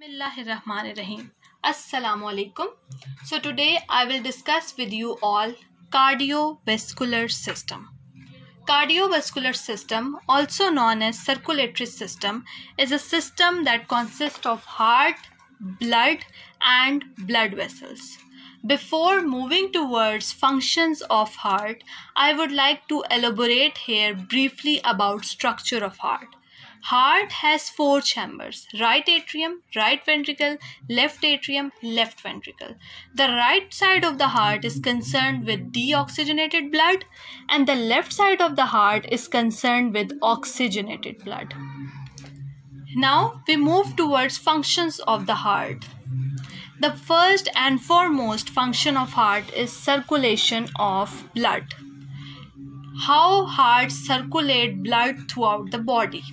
Bismillahirrahmanirrahim. Assalamu alaikum. So today I will discuss with you all cardiovascular system. Cardiovascular system, also known as circulatory system, is a system that consists of heart, blood and blood vessels. Before moving towards functions of heart, I would like to elaborate here briefly about structure of heart. Heart has four chambers: right atrium, right ventricle, left atrium, left ventricle. The right side of the heart is concerned with deoxygenated blood and the left side of the heart is concerned with oxygenated blood. Now we move towards functions of the heart. The first and foremost function of heart is circulation of blood. How heart circulate blood throughout the body.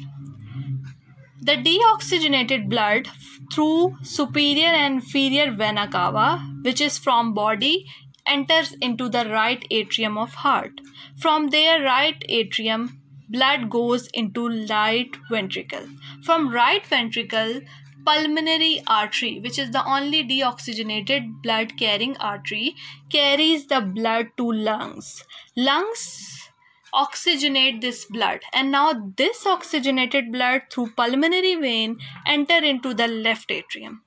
The deoxygenated blood through superior and inferior vena cava, which is from body, enters into the right atrium of heart. From there, right atrium, blood goes into right ventricle. From right ventricle, pulmonary artery, which is the only deoxygenated blood carrying artery, carries the blood to lungs. Lungs oxygenate this blood, and now this oxygenated blood through pulmonary vein enter into the left atrium.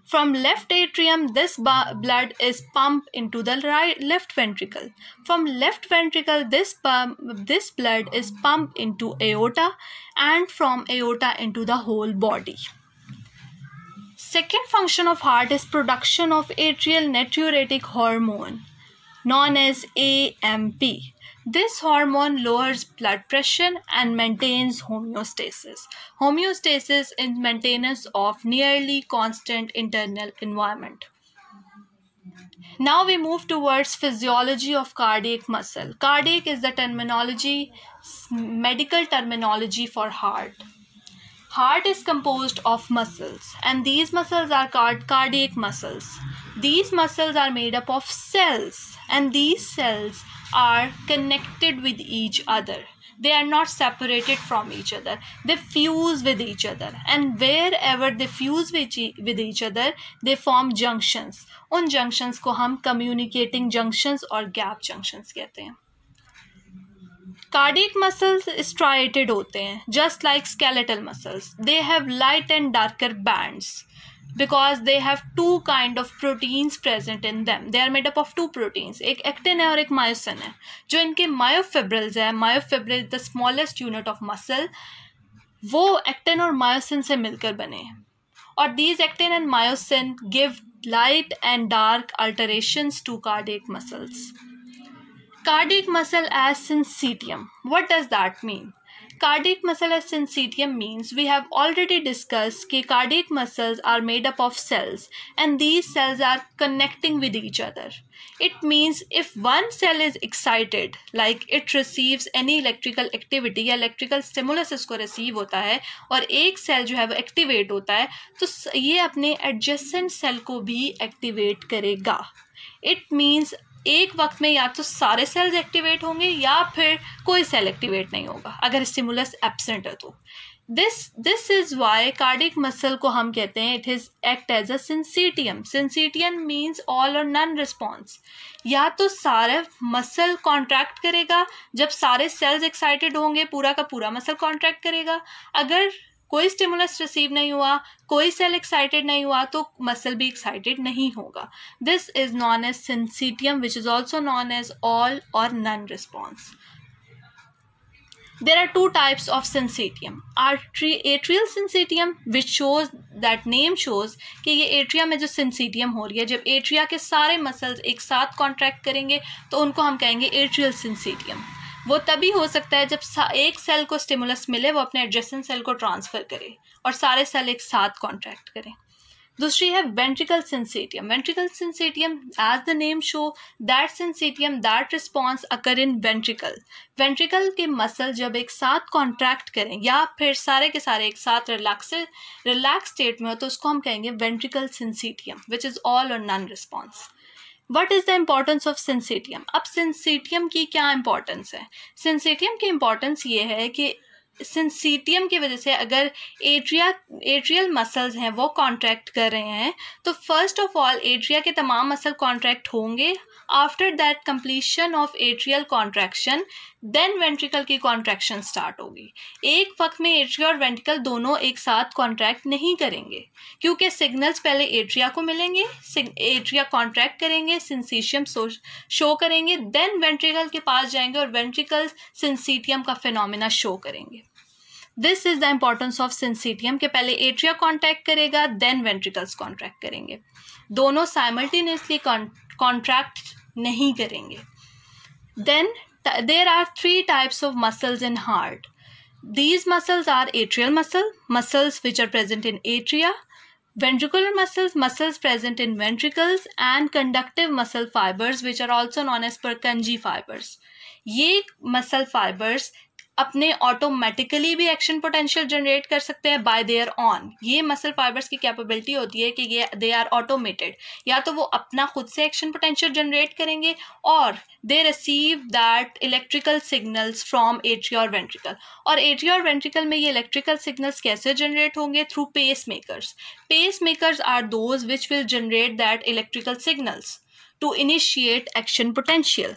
From left atrium, this blood is pumped into the left ventricle. From left ventricle, this blood is pumped into aorta, and from aorta into the whole body. Second function of heart is production of atrial natriuretic hormone known as AMP. This hormone lowers blood pressure and maintains homeostasis. Homeostasis is maintenance of nearly constant internal environment. Now we move towards physiology of cardiac muscle. Cardiac is the medical terminology for heart. Heart is composed of muscles, and these muscles are called cardiac muscles. These muscles are made up of cells, and these cells are connected with each other. They are not separated from each other. They fuse with each other, and wherever they fuse with each other, they form junctions. उन junctions को हम communicating junctions और gap junctions कहते हैं. Cardiac muscles striated होते हैं, just like skeletal muscles. They have light and darker bands because they have two kind of proteins present in them. They are made up of two proteins. एक actin है और एक myosin है. जो इनके myofibrils है, myofibril the smallest unit of muscle, वो actin और myosin से मिलकर बने हैं. और these actin and myosin give light and dark alterations to cardiac muscles. Cardiac muscle as syncytium. What does that mean? Cardiac muscle as syncytium means we have already discussed that cardiac muscles are made up of cells, and these cells are connecting with each other. It means if one cell is excited, like it receives any electrical activity या electrical stimulus इसको receive होता है और एक cell जो है वो activate होता है, तो ये अपने adjacent cell को भी activate करेगा. It means एक वक्त में या तो सारे सेल्स एक्टिवेट होंगे या फिर कोई सेल एक्टिवेट नहीं होगा अगर स्टिमुलस एब्सेंट है तो. This is why cardiac muscle को हम कहते हैं it is act as a syncytium. Syncytium means all or none response. या तो सारे मसल कॉन्ट्रैक्ट करेगा, जब सारे सेल्स एक्साइटेड होंगे पूरा का पूरा मसल कॉन्ट्रैक्ट करेगा. अगर कोई स्टिमुलस रिसीव नहीं हुआ, कोई सेल एक्साइटेड नहीं हुआ, तो मसल भी एक्साइटेड नहीं होगा. This is known as syncytium, which is also known as all or none response. There are two types of syncytium. Atrial syncytium, which shows that name shows कि ये atria में जो syncytium हो रही है, जब एट्रिया के सारे मसल्स एक साथ कॉन्ट्रैक्ट करेंगे तो उनको हम कहेंगे एट्रियल syncytium. वो तभी हो सकता है जब एक सेल को स्टिमुलस मिले, वो अपने एडजेसेंट सेल को ट्रांसफर करे और सारे सेल एक साथ कॉन्ट्रैक्ट करें. दूसरी है ventricle syncytium. Ventricle syncytium, as the name show, that syncytium that response occur in ventricle. Ventricle के मसल जब एक साथ कॉन्ट्रैक्ट करें या फिर सारे के सारे एक साथ रिलैक्स स्टेट में हो तो उसको हम कहेंगे ventricle syncytium, which is all or none response. What is the importance of syncytium? अब सिंसीटियम की क्या इम्पॉर्टेंस है? सिंसीटियम की इम्पॉर्टेंस ये है कि सिंसीटियम की वजह से अगर एट्रियल मसल्स हैं वो कॉन्ट्रैक्ट कर रहे हैं, तो फर्स्ट ऑफ ऑल एट्रिया के तमाम मसल कॉन्ट्रैक्ट होंगे. After that completion of atrial contraction then ventricle की कॉन्ट्रैक्शन स्टार्ट होगी. एक वक्त में एट्रिया और वेंट्रिकल दोनों एक साथ कॉन्ट्रैक्ट नहीं करेंगे, क्योंकि सिग्नल्स पहले एट्रिया को मिलेंगे, एट्रिया कॉन्ट्रैक्ट करेंगे, सिंसीशियम शो करेंगे, देन वेंट्रिकल के पास जाएंगे और वेंट्रिकल सिंसीटियम का फिनोमिना शो करेंगे. This is the importance of syncytium के पहले एट्रिया कॉन्ट्रैक्ट करेगा, देन वेंट्रिकल्स कॉन्ट्रैक्ट करेंगे. दोनों साइमल्टेनियसली कॉन्ट्रैक्ट नहीं करेंगे. Then there are 3 types of muscles in heart. These muscles are atrial muscles which are present in atria, ventricular muscles present in ventricles, and conductive muscle fibers which are also known as Purkinje fibers. ये muscle fibers अपने automatically भी action potential generate कर सकते हैं bye there on. ये muscle fibres की capability होती है कि ये दे आर ऑटोमेटेड, या तो वो अपना खुद से एक्शन पोटेंशियल जनरेट करेंगे और they receive that electrical signals from atria और वेंट्रिकल. और एट्रिया और वेंट्रिकल में ये इलेक्ट्रिकल सिग्नल्स कैसे जनरेट होंगे? Through pacemakers. Pacemakers are those which will generate that electrical signals to initiate action potential.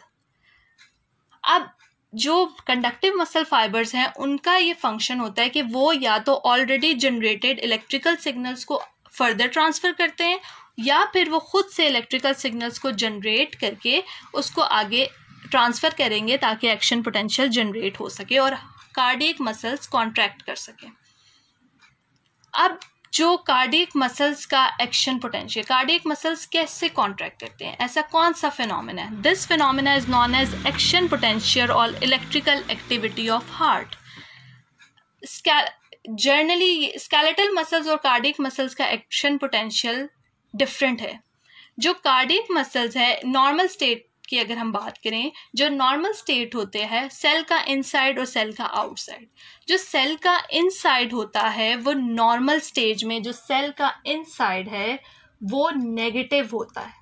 अब जो कंडक्टिव मसल फाइबर्स हैं उनका ये फंक्शन होता है कि वो या तो ऑलरेडी जनरेटेड इलेक्ट्रिकल सिग्नल्स को फर्दर ट्रांसफ़र करते हैं, या फिर वो खुद से इलेक्ट्रिकल सिग्नल्स को जनरेट करके उसको आगे ट्रांसफ़र करेंगे ताकि एक्शन पोटेंशियल जनरेट हो सके और कार्डियक मसल्स कॉन्ट्रैक्ट कर सकें. अब जो कार्डियक मसल्स का एक्शन पोटेंशियल, कार्डियक मसल्स कैसे कॉन्ट्रैक्ट करते हैं, ऐसा कौन सा फिनोमेना है? This phenomena is known as action potential or electrical activity of heart. Generally skeletal muscles और कार्डियक मसल्स का एक्शन पोटेंशियल डिफरेंट है. जो कार्डियक मसल्स है, नॉर्मल स्टेट की अगर हम बात करें, जो नॉर्मल स्टेट होते हैं सेल का इनसाइड और सेल का आउटसाइड. जो सेल का इनसाइड होता है वो नॉर्मल स्टेज में, जो सेल का इनसाइड है वो नेगेटिव होता है.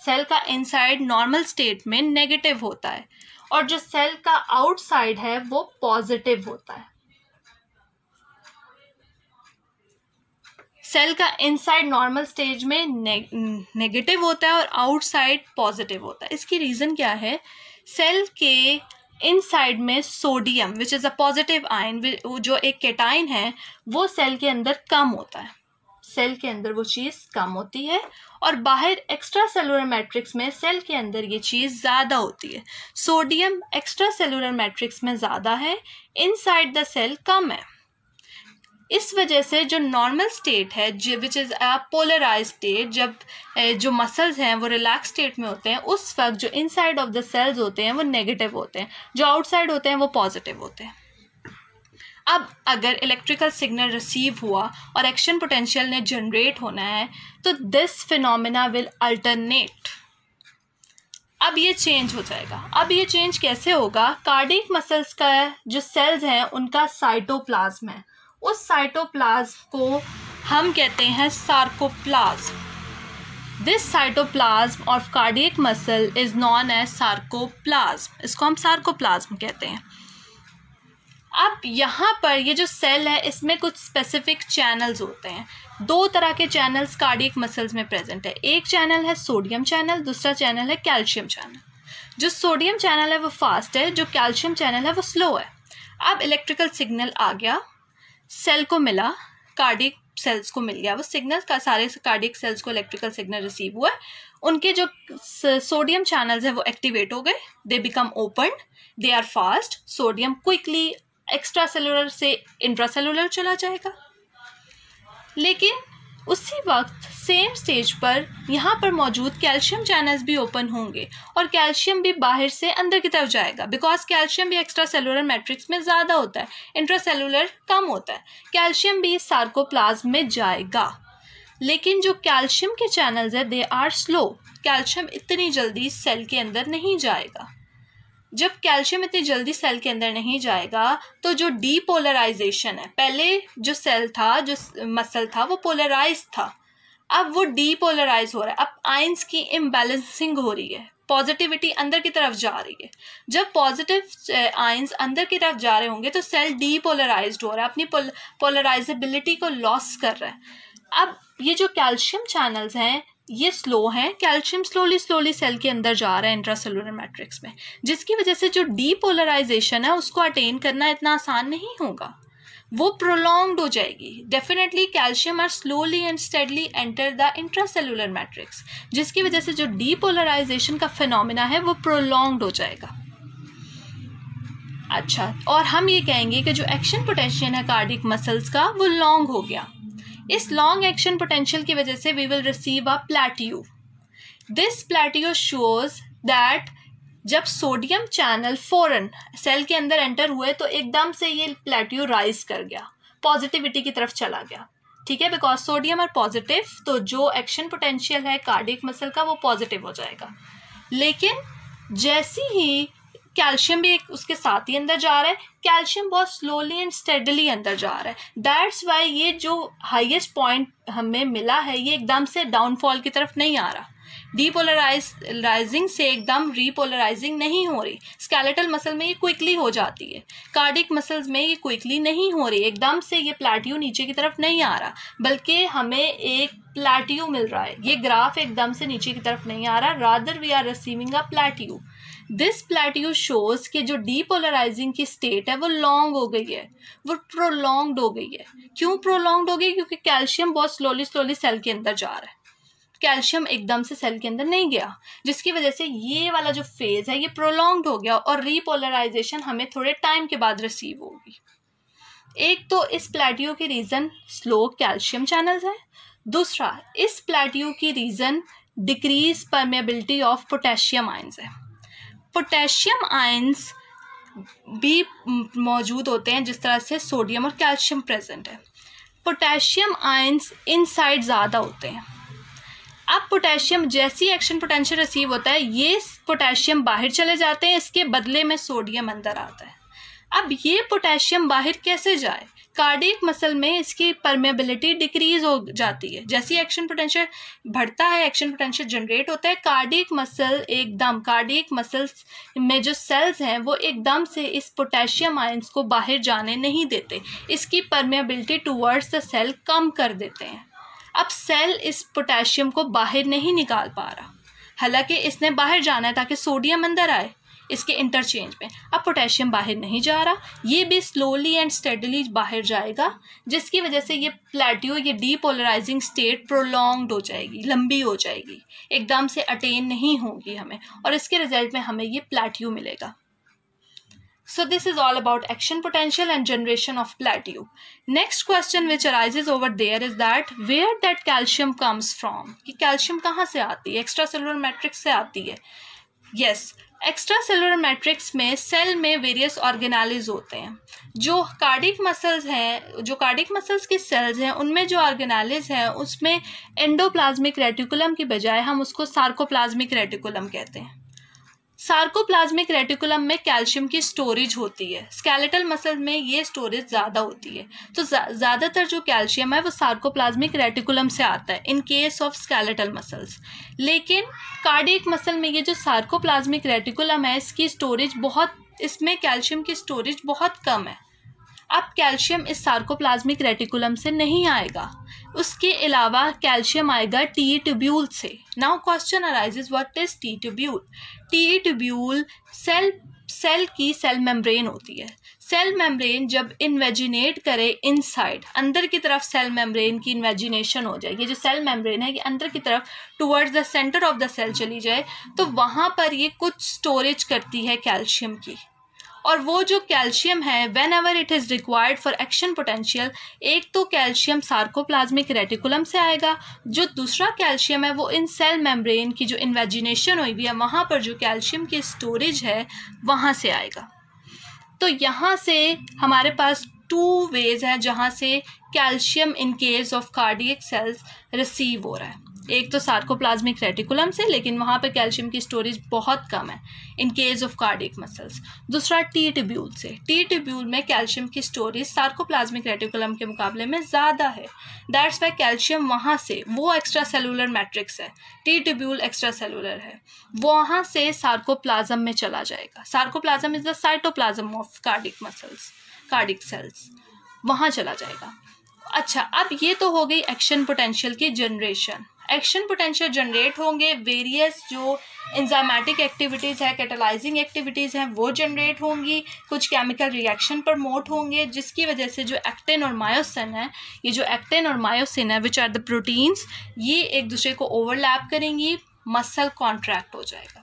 सेल का इनसाइड नॉर्मल स्टेट में नेगेटिव होता है, और जो सेल का आउटसाइड है वो पॉजिटिव होता है. सेल का इनसाइड नॉर्मल स्टेज में नेगेटिव होता है और आउटसाइड पॉजिटिव होता है. इसकी रीज़न क्या है? सेल के इनसाइड में sodium which is a positive ion, जो एक केटाइन है, वो सेल के अंदर कम होता है. सेल के अंदर वो चीज़ कम होती है और बाहर एक्स्ट्रा सेलुलर मैट्रिक्स में सेल के अंदर ये चीज़ ज़्यादा होती है. सोडियम एक्स्ट्रा सेलुलर मैट्रिक्स में ज़्यादा है, इनसाइड द सेल कम है. इस वजह से जो नॉर्मल स्टेट है which is a polarise state, जब जो मसल्स हैं वो रिलैक्स स्टेट में होते हैं, उस वक्त जो इनसाइड ऑफ द सेल्स होते हैं वो नेगेटिव होते हैं, जो आउटसाइड होते हैं वो पॉजिटिव होते हैं. अब अगर इलेक्ट्रिकल सिग्नल रिसीव हुआ और एक्शन पोटेंशियल ने जनरेट होना है, तो दिस फिनोमेना विल अल्टरनेट. अब ये चेंज हो जाएगा. अब ये चेंज कैसे होगा? कार्डियक मसल्स का जो सेल्स हैं उनका साइटोप्लाज्म है, उस साइटोप्लाज्म को हम कहते हैं sarcoplasm. This cytoplasm of cardiac muscle is known as sarcoplasm. इसको हम सार्कोप्लाज्म कहते हैं. अब यहाँ पर ये जो सेल है इसमें कुछ स्पेसिफिक चैनल्स होते हैं. 2 तरह के चैनल्स कार्डियक मसल्स में प्रेजेंट है. एक चैनल है सोडियम चैनल, दूसरा चैनल है कैल्शियम चैनल. जो सोडियम चैनल है वो फास्ट है, जो कैल्शियम चैनल है वो स्लो है. अब इलेक्ट्रिकल सिग्नल आ गया, सेल को मिला, कार्डियक सेल्स को मिल गया वो सिग्नल का, सारे कार्डियक सेल्स को इलेक्ट्रिकल सिग्नल रिसीव हुआ. उनके जो सोडियम चैनल्स हैं वो एक्टिवेट हो गए, they become open, they are fast. Sodium quickly extracellular से इंट्रासेलुलर चला जाएगा. लेकिन उसी वक्त सेम स्टेज पर यहाँ पर मौजूद कैल्शियम चैनल्स भी ओपन होंगे और कैल्शियम भी बाहर से अंदर की तरफ जाएगा, बिकॉज कैल्शियम भी एक्स्ट्रा सेलुलर मैट्रिक्स में ज़्यादा होता है, इंट्रासेलुलर कम होता है. कैल्शियम भी सार्कोप्लाज्म में जाएगा. लेकिन जो कैल्शियम के चैनल्स है दे आर स्लो. कैल्शियम इतनी जल्दी सेल के अंदर नहीं जाएगा. जब कैल्शियम इतनी जल्दी सेल के अंदर नहीं जाएगा तो जो डीपोलराइजेशन है, पहले जो सेल था, जो मसल था वो पोलराइज था, अब वो डीपोलराइज हो रहा है. अब आयंस की इम्बैलेंसिंग हो रही है. पॉजिटिविटी अंदर की तरफ जा रही है। जब पॉजिटिव आयंस अंदर की तरफ जा रहे होंगे तो सेल डीपोलराइज्ड हो रहा है, अपनी पोलराइजेबिलिटी को लॉस कर रहा है। अब ये जो कैल्शियम चैनल्स हैं ये स्लो हैं, कैल्शियम स्लोली सेल के अंदर जा रहा है इंट्रासेलुलर मैट्रिक्स में, जिसकी वजह से जो डीपोलराइजेशन है उसको अटेन करना इतना आसान नहीं होगा, वो प्रोलॉन्ग्ड हो जाएगी। Definitely calcium are slowly and steadily enter the intracellular matrix, जिसकी वजह से जो डीपोलराइजेशन का फिनोमिना है वो प्रोलॉन्ग्ड हो जाएगा। अच्छा, और हम ये कहेंगे कि जो एक्शन पोटेंशियल है कार्डियक मसल्स का वो लॉन्ग हो गया। इस लॉन्ग एक्शन पोटेंशियल की वजह से we will receive a plateau. This plateau shows that जब सोडियम चैनल फौरन सेल के अंदर एंटर हुए तो एकदम से ये प्लेट्यू राइज कर गया, पॉजिटिविटी की तरफ चला गया। ठीक है, बिकॉज सोडियम और पॉजिटिव, तो जो एक्शन पोटेंशियल है कार्डियक मसल का वो पॉजिटिव हो जाएगा। लेकिन जैसे ही कैल्शियम भी उसके साथ ही अंदर जा रहा है, कैल्शियम बहुत स्लोली एंड स्टेडली अंदर जा रहा है। दैट्स वाई ये जो हाईएस्ट पॉइंट हमें मिला है ये एकदम से डाउनफॉल की तरफ नहीं आ रहा, डीपोलराइजिंग से एकदम रीपोलराइजिंग नहीं हो रही। स्केलेटल मसल में ये क्विकली हो जाती है, कार्डियक मसल्स में ये क्विकली नहीं हो रही, एकदम से ये प्लेट्यू नीचे की तरफ नहीं आ रहा, बल्कि हमें एक प्लेट्यू मिल रहा है। ये ग्राफ एकदम से नीचे की तरफ नहीं आ रहा, rather we are receiving a plateau. This plateau shows कि जो डीपोलराइजिंग की स्टेट है वो लॉन्ग हो गई है, वो प्रोलॉन्ग्ड हो गई है। क्यों प्रोलॉन्ग्ड हो गई? क्योंकि कैल्शियम बहुत स्लोली सेल के अंदर जा रहा है, कैल्शियम एकदम से सेल के अंदर नहीं गया, जिसकी वजह से ये वाला जो फेज है ये प्रोलॉन्ग्ड हो गया और रीपोलराइजेशन हमें थोड़े टाइम के बाद रिसीव होगी। एक तो इस प्लेट्यू की रीज़न स्लो कैल्शियम चैनल्स है, दूसरा इस प्लेट्यू की reason decrease permeability of potassium ions है। पोटेशियम आयंस भी मौजूद होते हैं जिस तरह से सोडियम और कैल्शियम प्रेजेंट है। पोटेशियम आयंस इनसाइड ज़्यादा होते हैं। अब पोटेशियम जैसी एक्शन पोटेंशियल रिसीव होता है ये पोटेशियम बाहर चले जाते हैं, इसके बदले में सोडियम अंदर आता है। अब ये पोटेशियम बाहर कैसे जाए? कार्डियक मसल में इसकी परमेबिलिटी डिक्रीज हो जाती है। जैसी एक्शन पोटेंशियल बढ़ता है, एक्शन पोटेंशियल जनरेट होता है, कार्डियक मसल्स में जो सेल्स हैं वो एकदम से इस पोटेशियम आयंस को बाहर जाने नहीं देते, इसकी परमेबिलिटी टूवर्ड्स द सेल कम कर देते हैं। अब सेल इस पोटेशियम को बाहर नहीं निकाल पा रहा, हालांकि इसने बाहर जाना है ताकि सोडियम अंदर आए इसके इंटरचेंज में। अब पोटेशियम बाहर नहीं जा रहा, ये भी स्लोली एंड स्टेडली बाहर जाएगा, जिसकी वजह से ये प्लेट्यू, ये डीपोलराइजिंग स्टेट प्रोलॉन्ग्ड हो जाएगी, लंबी हो जाएगी, एकदम से अटेन नहीं होगी हमें, और इसके रिजल्ट में हमें ये प्लेट्यू मिलेगा। So this is all about action potential and generation of plateau. Next question which arises over there is that where that calcium comes from? कि कैल्शियम कहाँ से आती है? एक्स्ट्रासेलुलर मैट्रिक्स से आती है। Yes, एक्स्ट्रासेलुलर मैट्रिक्स में सेल में वेरियस ऑर्गेनेलिज होते हैं। जो कार्डियक मसल्स हैं, जो कार्डियक मसल्स की सेल्स हैं, उनमें जो ऑर्गेनेलिज हैं उसमें एंडोप्लाज्मिक रेटिकुलम की बजाय हम उसको सार्कोप्लाज्मिक रेटिकुलम कहते हैं। सार्कोप्लाज्मिक रेटिकुलम में कैल्शियम की स्टोरेज होती है, स्केलेटल मसल में ये स्टोरेज ज़्यादा होती है, तो ज़्यादातर जो कैल्शियम है वो सार्कोप्लाज्मिक रेटिकुलम से आता है इन केस ऑफ स्केलेटल मसल्स। लेकिन कार्डियक मसल में ये जो सार्कोप्लाज्मिक रेटिकुलम है इसकी स्टोरेज इसमें कैल्शियम की स्टोरेज बहुत कम है। अब कैल्शियम इस सार्कोप्लाज्मिक रेटिकुलम से नहीं आएगा, उसके अलावा कैल्शियम आएगा टी ट्यूब्यूल से। Now question arises, what is T tubule? T tubule cell की सेल मेम्ब्रेन होती है। सेल मेम्ब्रेन जब इन्वेजिनेट करे इनसाइड, अंदर की तरफ सेल मेम्ब्रेन की इन्वेजिनेशन हो जाए, ये जो सेल मेम्ब्रेन है ये अंदर की तरफ towards the centre of the cell चली जाए, तो वहाँ पर ये कुछ स्टोरेज करती है कैल्शियम की। और वो जो कैल्शियम है when ever it is required for action potential, एक तो कैल्शियम सार्कोप्लाज्मिक रेटिकुलम से आएगा, जो दूसरा कैल्शियम है वो इन सेल मेम्ब्रेन की जो इन्वेजिनेशन हुई हुई है वहाँ पर जो कैल्शियम की स्टोरेज है वहाँ से आएगा। तो यहाँ से हमारे पास 2 वेज हैं जहाँ से calcium in case of cardiac cells receive हो रहा है। एक तो सार्कोप्लाज्मिक रेटिकुलम से, लेकिन वहाँ पे कैल्शियम की स्टोरेज बहुत कम है इन केस ऑफ कार्डियक मसल्स। दूसरा टी ट्यूब्यूल से, टी ट्यूब्यूल में कैल्शियम की स्टोरेज सार्कोप्लाज्मिक रेटिकुलम के मुकाबले में ज़्यादा है। दैट्स वाई कैल्शियम वहाँ से, वो एक्स्ट्रा सेलुलर मैट्रिक्स है, टी ट्यूब्यूल एक्स्ट्रा सेलुलर है, वहाँ से सार्कोप्लाज्म में चला जाएगा। Sarcoplasm is the cytoplasm of cardiac muscles, cardiac cells, वहाँ चला जाएगा। अच्छा, अब ये तो हो गई एक्शन पोटेंशियल की जनरेशन। एक्शन पोटेंशियल जनरेट होंगे, वेरियस जो एंजाइमेटिक एक्टिविटीज़ है, कैटालाइजिंग एक्टिविटीज़ हैं वो जनरेट होंगी, कुछ केमिकल रिएक्शन प्रमोट होंगे, जिसकी वजह से जो एक्टिन और मायोसिन है, ये जो एक्टिन और मायोसिन है विच आर द प्रोटीन्स, ये एक दूसरे को ओवरलैप करेंगी, मसल कॉन्ट्रैक्ट हो जाएगा।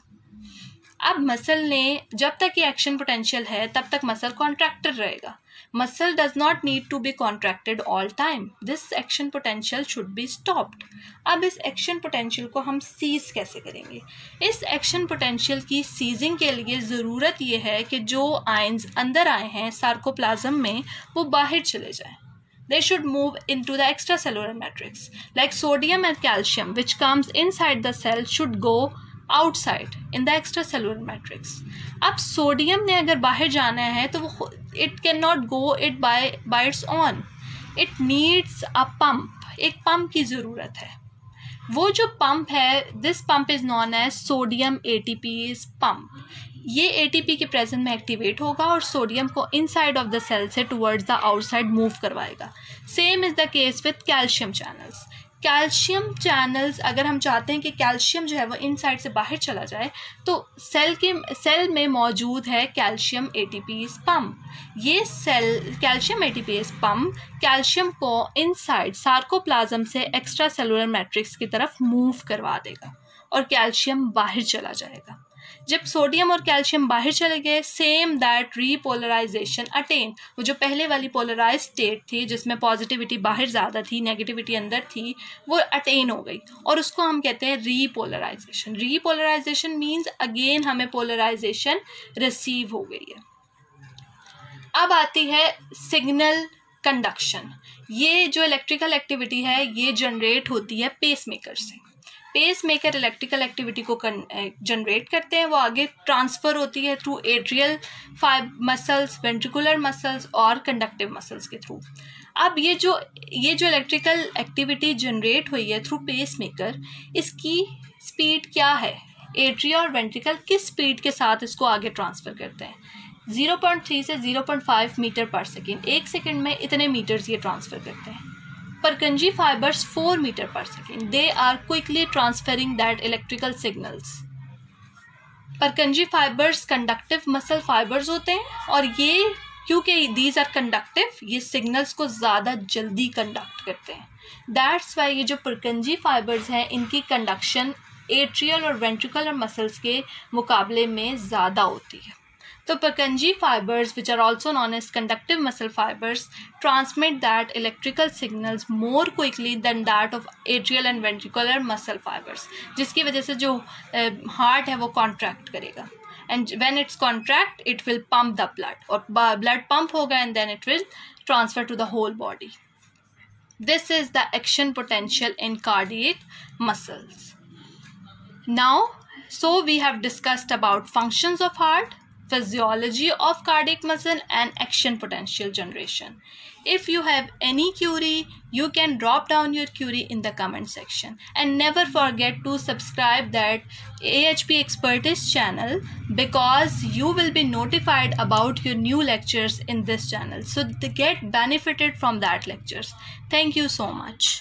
अब मसल ने, जब तक ये एक्शन पोटेंशियल है तब तक मसल कॉन्ट्रैक्टेड रहेगा। Muscle does not need to be contracted all time, this action potential should be stopped. अब इस एक्शन पोटेंशियल को हम सीज कैसे करेंगे? इस एक्शन पोटेंशियल की सीजिंग के लिए ज़रूरत ये है कि जो आयंस अंदर आए हैं सार्कोप्लाज्म में वो बाहर चले जाएं। They should move into the extracellular matrix. Like sodium and calcium, which comes inside the cell, should go outside in the extracellular matrix. अब सोडियम ने अगर बाहर जाना है तो वो it cannot go it by its own. It needs a pump. एक pump की ज़रूरत है। वो जो पंप है, this pump is known as sodium ATPase pump. ये ATP के प्रेजेंट में एक्टिवेट होगा और सोडियम को इनसाइड ऑफ द सेल से टुवर्ड्स द आउटसाइड मूव करवाएगा। Same is the case with calcium channels. Calcium channels, अगर हम चाहते हैं कि कैल्शियम जो है वो इनसाइड से बाहर चला जाए, तो सेल में मौजूद है कैल्शियम ATPase पंप। ये cell calcium ATPase pump calcium को इनसाइड सार्कोप्लाज्म से एक्स्ट्रा सेलुलर मैट्रिक्स की तरफ मूव करवा देगा और कैल्शियम बाहर चला जाएगा। जब सोडियम और कैल्शियम बाहर चले गए, सेम दैट रीपोलराइजेशन अटेन, वो जो पहले वाली पोलराइज स्टेट थी जिसमें पॉजिटिविटी बाहर ज़्यादा थी, नेगेटिविटी अंदर थी, वो अटेन हो गई और उसको हम कहते हैं रीपोलराइजेशन। रीपोलराइजेशन मीन्स अगेन हमें पोलराइजेशन रिसीव हो गई है। अब आती है सिग्नल कंडक्शन। ये जो इलेक्ट्रिकल एक्टिविटी है ये जनरेट होती है पेसमेकर से। पेस मेकर इलेक्ट्रिकल एक्टिविटी को जनरेट करते हैं, वो आगे ट्रांसफ़र होती है through atrial muscles, ventricular muscles और कंडक्टिव मसल्स के थ्रू। अब ये जो इलेक्ट्रिकल एक्टिविटी जनरेट हुई है थ्रू पेस मेकर, इसकी स्पीड क्या है? एट्रिया और वेंट्रिकल किस स्पीड के साथ इसको आगे ट्रांसफ़र करते हैं? 0.3 से 0.5 मीटर पर सेकेंड, 1 सेकेंड में इतने मीटर्स ये ट्रांसफ़र करते हैं। Purkinje fibers 4 meter per second. They are quickly transferring that electrical signals. Purkinje fibers conductive muscle fibers होते हैं और ये क्योंकि these are conductive, ये signals को ज़्यादा जल्दी कंडक्ट करते हैं। That's why ये जो Purkinje fibers हैं इनकी कंडक्शन एट्रियल और वेंट्रिकुलर मसल्स के मुकाबले में ज़्यादा होती है। तो Purkinje fibers, which are also known as conductive muscle fibers, transmit that electrical signals more quickly than that of atrial and ventricular muscle fibers, जिसकी वजह से जो हार्ट है वो कॉन्ट्रैक्ट करेगा, and when it's contract it will pump the blood, और blood pump होगा and then it will transfer to the whole body. This is the action potential in cardiac muscles. Now, so we have discussed about functions of heart, physiology of cardiac muscle and action potential generation. If you have any query, you can drop down your query in the comment section, and never forget to subscribe that AHP Expertise channel, because you will be notified about your new lectures in this channel, so to get benefited from that lectures. Thank you so much.